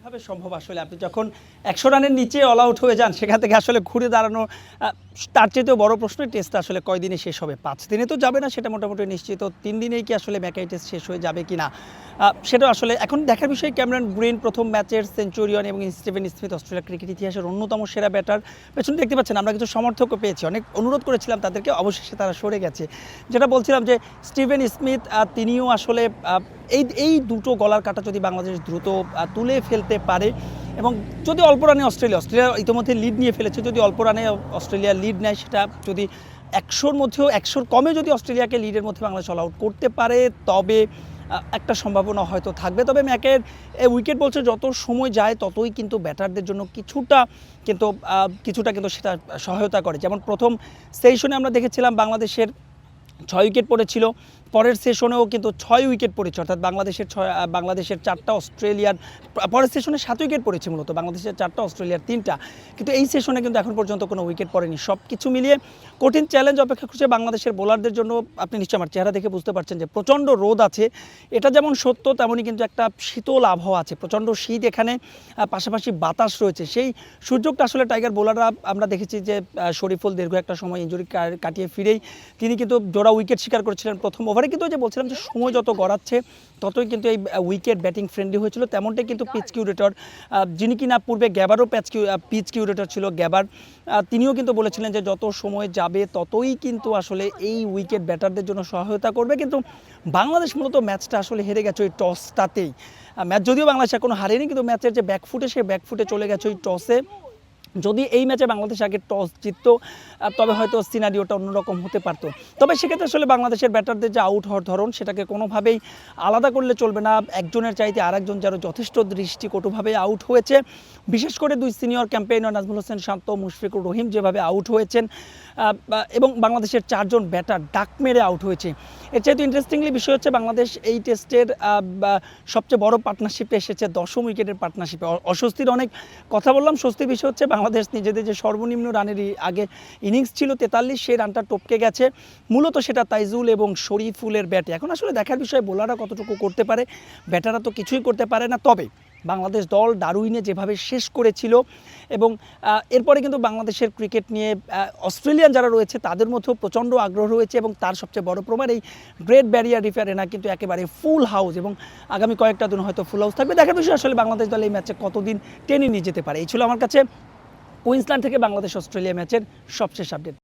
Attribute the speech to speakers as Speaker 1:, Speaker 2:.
Speaker 1: কিভাবে সম্ভব আসলে আপনি যখন 100 রানের নিচে অল আউট হয়ে যান সেখান থেকে আসলে ঘুরে দাঁড়ানো তার চাইতেও বড় প্রশ্ন টেস্টটা আসলে কয়দিনে শেষ হবে 5 দিনে তো যাবে না সেটা মোটামুটি নিশ্চিত 3 দিনেই কি আসলে ম্যাকাই টেস্ট শেষ হয়ে যাবে কিনা সেটা আসলে এখন দেখার বিষয় ক্যামেরন গ্রিন প্রথম ম্যাচের সেঞ্চুরিয়ান এবং স্টিভেন স্মিথ অস্ট্রেলিয়া ক্রিকেট ইতিহাসের অন্যতম সেরা ব্যাটার পেছনে দেখতে পাচ্ছেন আমরা কিছু সমর্থকও পেয়েছি অনেক অনুরোধ করেছিলাম তাদেরকে অবশেষে তারা সরে গেছে যেটা বলছিলাম যে স্টিভেন স্মিথ তিনিও আসলে এই দুটো গলার কাটা যদি বাংলাদেশ দ্রুত তুলে ফেলতে পারে এবং যদি অল্প রানে অস্ট্রেলিয়া ইতিমধ্যে লিড নিয়ে ফেলেছে যদি অল্প রানে অস্ট্রেলিয়া লিড নেয় সেটা যদি 100-র মধ্যেও 100-র কমে যদি অস্ট্রেলিয়াকে লিডের মধ্যে বাংলাদেশ অল আউট করতে পারে তবে একটা সম্ভাবনা হয়তো থাকবে তবে ম্যাকের উইকেট বলছে যত সময় যায় ততই কিন্তু ব্যাটারদের জন্য কিছুটা কিন্তু সেটা সহায়তা করে যেমন প্রথম সেশনে আমরা দেখেছিলাম বাংলাদেশের 6 উইকেট পড়েছিল পরের সেশনেও কিন্তু 6 উইকেট পড়েছে অর্থাৎ বাংলাদেশের 4টা অস্ট্রেলিয়ার পরের সেশনে 7 উইকেট পড়েছে মূলত বাংলাদেশের 4টা অস্ট্রেলিয়ার 3টা কিন্তু এই সেশনে কিন্তু এখন পর্যন্ত কোনো উইকেট পড়েনি সব কিছু মিলিয়ে কঠিন চ্যালেঞ্জ অপেক্ষা করছে বাংলাদেশের বোলারদের জন্য আপনি নিশ্চয়ই আমার চেহারা দেখে বুঝতে পারছেন যে প্রচণ্ড রোদ আছে এটা যেমন সত্য তেমনই কিন্তু একটা শীতল আবহাওয়া আছে প্রচণ্ড শীত এখানে পাশাপাশি বাতাস রয়েছে সেই সুযোগটা আসলে টাইগার বোলাররা আমরা দেখেছি যে শরীফুল দীর্ঘ একটা সময় ইনজুরি কাটিয়ে ফিরেই তিনি কিন্তু জোড়া উইকেট শিকার করেছিলেন প্রথম ওভারে কিন্তু যে বলছিলাম যে সময় যত গড়াচ্ছে ততই কিন্তু এই উইকেট ব্যাটিং ফ্রেন্ডলি হয়েছিল তেমনটাই কিন্তু পিচ কিউরেটর যিনি কিনা পূর্বে গ্যাবারও পিচ কিউরেটর ছিল গ্যাবার তিনিও কিন্তু বলেছিলেন যে যত সময় যাবে ততই কিন্তু আসলে এই উইকেট ব্যাটারদের জন্য সহায়তা করবে কিন্তু বাংলাদেশ মূলত ম্যাচটা আসলে হেরে গেছে ওই টসটাতেই ম্যাচ যদিও বাংলাদেশ এখনো হারেনি কিন্তু ম্যাচের যে ব্যাকফুটে সেই ব্যাকফুটে চলে গেছে ওই টসে যদি এই ম্যাচে বাংলাদেশ আগে টস জিততো তবে হয়তো সিনারিওটা অন্যরকম হতে পারতো তবে সেক্ষেত্রে আসলে বাংলাদেশের ব্যাটারদের যে আউট হওয়ার ধরন সেটাকে কোনোভাবেই আলাদা করলে চলবে না একজনের চাইতে আরেকজন যেন যথেষ্ট দৃষ্টিকটুভাবে আউট হয়েছে বিশেষ করে দুই সিনিয়র ক্যাম্পেইনার নাজমুল হোসেন শান্ত মুশফিকুর রহিম যেভাবে আউট হয়েছেন এবং বাংলাদেশের 4 জন ব্যাটার ডাক মেরে আউট হয়েছে এর চাইতে ইন্টারেস্টিংলি বিষয় হচ্ছে বাংলাদেশ এই টেস্টের সবচেয়ে বড় পার্টনারশিপে এসেছে 10ম উইকেটের পার্টনারশিপে অস্বস্তির অনেক কথা বললাম স্বস্তির বিষয় হচ্ছে বাংলাদেশ নিজেদের যে সর্বনিম্ন রানের আগে ইনিংস ছিল 43 সেই রানটা টপকে গেছে মূলত সেটা তাইজুল এবং শরীফুলের ব্যাটে এখন আসলে দেখার বিষয় বোলাররা কতটুকু করতে পারে ব্যাটাররা তো কিছুই করতে পারে না তবে বাংলাদেশ দল ডারউইনে যেভাবে শেষ করেছিল এবং এরপরে কিন্তু বাংলাদেশের ক্রিকেট নিয়ে অস্ট্রেলিয়ান যারা রয়েছে তাদের মধ্যেও প্রচণ্ড আগ্রহ রয়েছে এবং তার সবচেয়ে বড় প্রমাণ এই গ্রেট ব্যারিয়ার রিফ অ্যারেনা কিন্তু একেবারে ফুল হাউস এবং আগামী কয়েকটা দিন হয়তো ফুল হাউস থাকবে দেখার বিষয় আসলে বাংলাদেশ দল এই ম্যাচে কতদিন টেনে নিয়ে যেতে পারে এই ছিল আমার কাছে কুইন্সল্যান্ড থেকে বাংলাদেশ অস্ট্রেলিয়া ম্যাচের সবশেষ আপডেট